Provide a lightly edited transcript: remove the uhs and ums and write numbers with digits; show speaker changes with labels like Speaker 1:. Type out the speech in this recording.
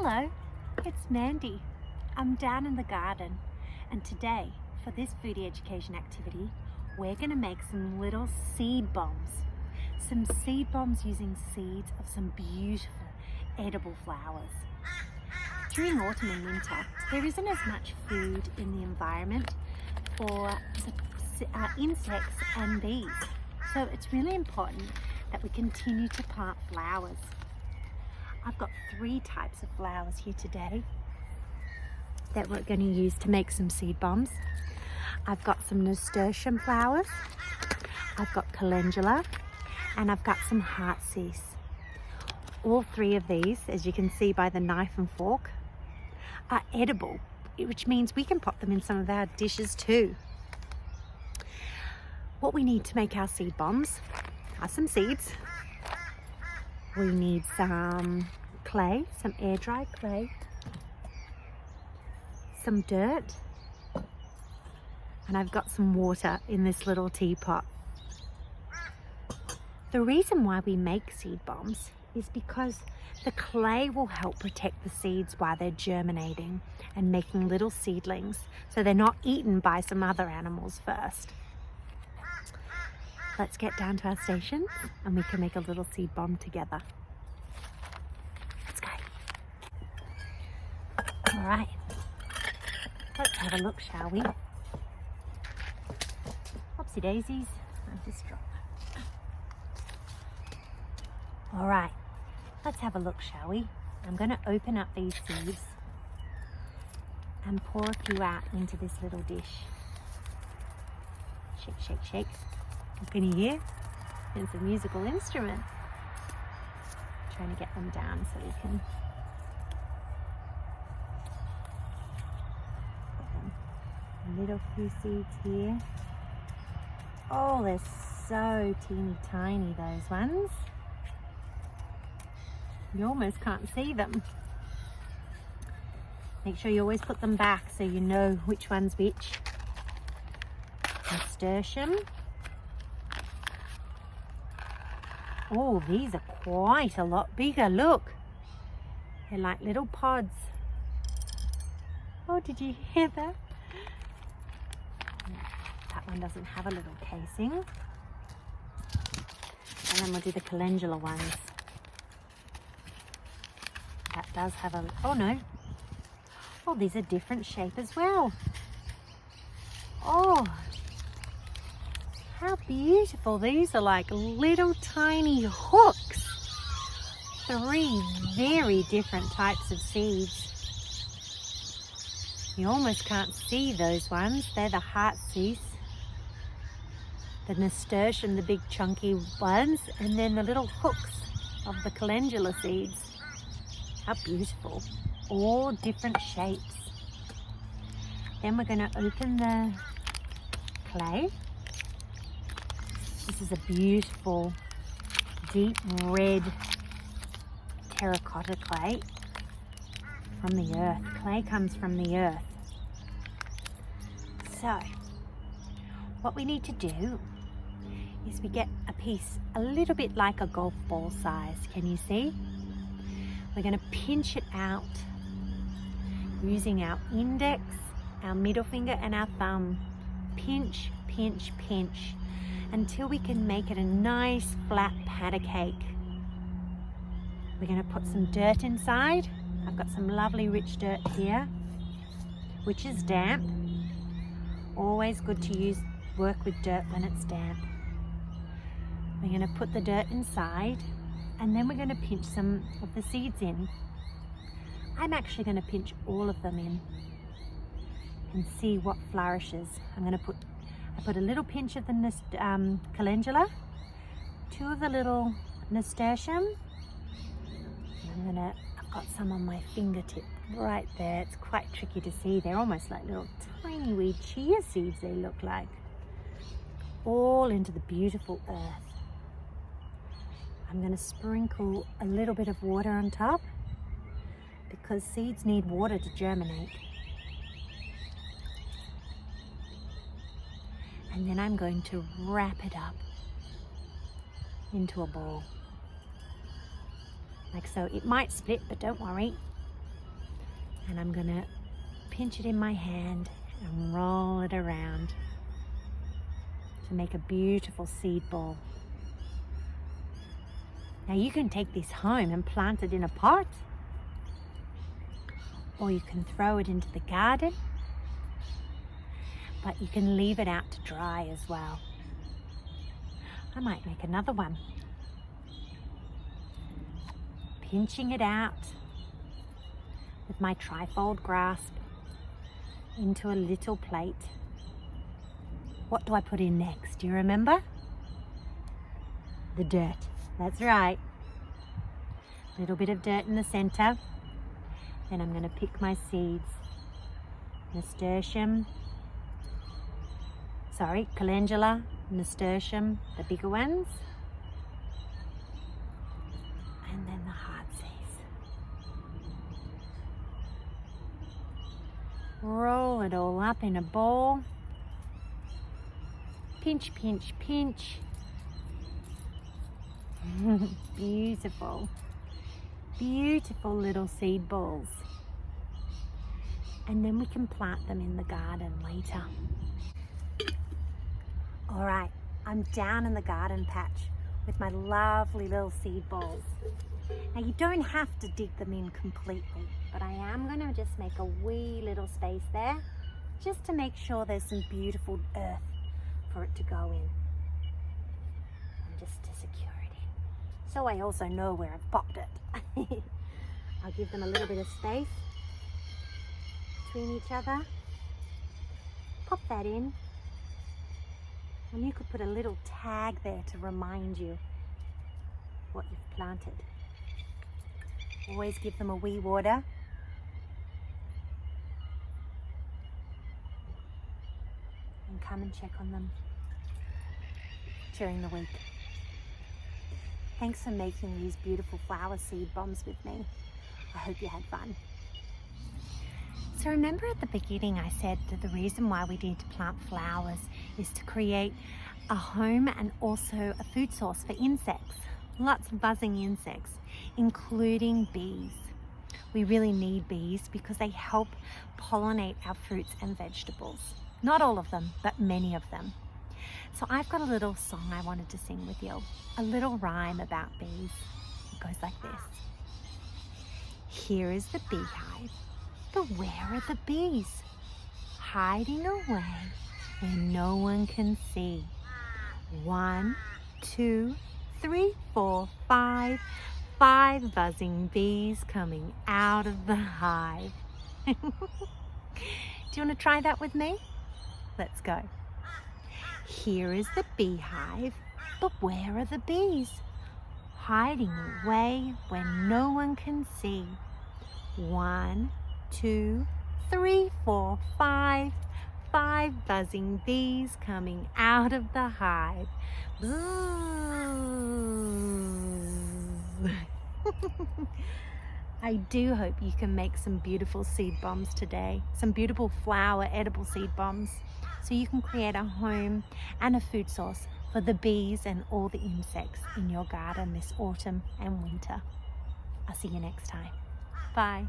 Speaker 1: Hello, it's Mandy. I'm down in the garden, and today for this foodie education activity we're going to make some little seed bombs. Some seed bombs using seeds of some beautiful edible flowers. During autumn and winter there isn't as much food in the environment for insects and bees, so it's really important that we continue to plant flowers. I've got 3 types of flowers here today that we're going to use to make some seed bombs. I've got some nasturtium flowers, I've got calendula, and I've got some heartsease. All 3 of these, as you can see by the knife and fork, are edible, which means we can pop them in some of our dishes too. What we need to make our seed bombs are some seeds. We need some clay, some air-dried clay, some dirt, and I've got some water in this little teapot. The reason why we make seed bombs is because the clay will help protect the seeds while they're germinating and making little seedlings, so they're not eaten by some other animals first. Let's get down to our stations and we can make a little seed bomb together. Let's go. All right, let's have a look, shall we? Oopsie daisies, I just dropped that. All right, let's have a look, shall we? I'm going to open up these seeds and pour a few out into this little dish. Shake, shake, shake. Can you hear? It's a musical instrument. Trying to get them down so we can put a little few seeds here. Oh, they're so teeny tiny, those ones. You almost can't see them. Make sure you always put them back so you know which one's which. Nasturtium. Oh, these are quite a lot bigger, look. They're like little pods. Oh, did you hear that? That one doesn't have a little casing. And then we'll do the calendula ones. That does have a, oh no. Oh, these are different shape as well. Oh, how beautiful. These are like little tiny hooks. 3 very different types of seeds. You almost can't see those ones. They're the heartsease, the nasturtium, the big chunky ones, and then the little hooks of the calendula seeds. How beautiful. All different shapes. Then we're going to open the clay. This is a beautiful deep red terracotta clay from the earth. Clay comes from the earth. So what we need to do is we get a piece a little bit like a golf ball size. Can you see? We're going to pinch it out using our index, our middle finger and our thumb. Pinch, pinch, pinch, until we can make it a nice flat pat cake. We're going to put some dirt inside. I've got some lovely rich dirt here, which is damp. Always good to work with dirt when it's damp. We're going to put the dirt inside, and then we're going to pinch some of the seeds in. I'm actually going to pinch all of them in and see what flourishes. I put a little pinch of the calendula, 2 of the little nasturtium, and I've got some on my fingertip right there. It's quite tricky to see. They're almost like little tiny wee chia seeds, they look like. All into the beautiful earth. I'm going to sprinkle a little bit of water on top because seeds need water to germinate. And then I'm going to wrap it up into a ball. Like so. It might split, but don't worry. And I'm gonna pinch it in my hand and roll it around to make a beautiful seed ball. Now you can take this home and plant it in a pot, or you can throw it into the garden, but you can leave it out to dry as well. I might make another one. Pinching it out with my trifold grasp into a little plate. What do I put in next? Do you remember? The dirt. That's right. A little bit of dirt in the center. Then I'm going to pick my seeds. Calendula, nasturtium, the bigger ones. And then the heartsease. Roll it all up in a ball. Pinch, pinch, pinch. Beautiful. Beautiful little seed balls. And then we can plant them in the garden later. All right, I'm down in the garden patch with my lovely little seed balls. Now you don't have to dig them in completely, but I am going to just make a wee little space there just to make sure there's some beautiful earth for it to go in. And just to secure it in. So I also know where I've popped it. I'll give them a little bit of space between each other. Pop that in. And you could put a little tag there to remind you what you've planted. Always give them a wee water. And come and check on them during the week. Thanks for making these beautiful flower seed bombs with me. I hope you had fun. So remember at the beginning I said that the reason why we need to plant flowers is to create a home and also a food source for insects. Lots of buzzing insects, including bees. We really need bees because they help pollinate our fruits and vegetables. Not all of them, but many of them. So I've got a little song I wanted to sing with you, a little rhyme about bees. It goes like this. Here is the beehive, but where are the bees? Hiding away where no one can see. 1, 2, 3, 4, 5. 5 buzzing bees coming out of the hive. Do you want to try that with me? Let's go. Here is the beehive, but where are the bees? Hiding away where no one can see. 1, 2, 3, 4, 5. 5 buzzing bees coming out of the hive. I do hope you can make some beautiful seed bombs today, some beautiful flower edible seed bombs, so you can create a home and a food source for the bees and all the insects in your garden this autumn and winter. I'll see you next time. Bye.